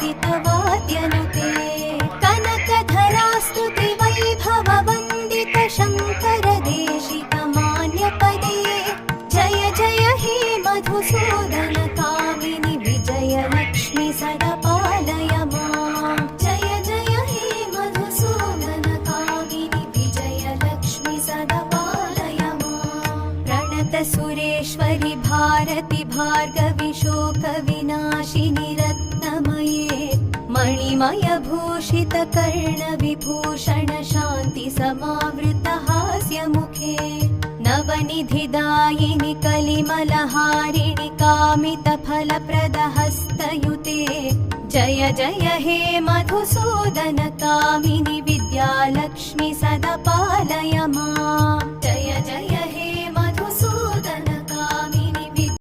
लसितवाद्यनुते कनकधरास्तुति वैभववन्दित शङ्कर देशिकमान्यपदे जय जय हे मधुसूदन कामिनि विजयलक्ष्मि सदा पालय मां जय जय हे मधुसूदन कामिनि विजयलक्ष्मि सदा पालय मां प्रणतसुरेश्वरि भारति भार्गवि शोकविनाशिनि रत्नमये मणिमयभूषित कर्णविभूषण शान्ति समावृत हास्यमुखे नवनिधिदायिनि कलिमलहारिणि कामितफलप्रद हस्तयुते जय जय हे मधुसूदन कामिनि विद्यालक्ष्मि सदा पालय मां जय जय हे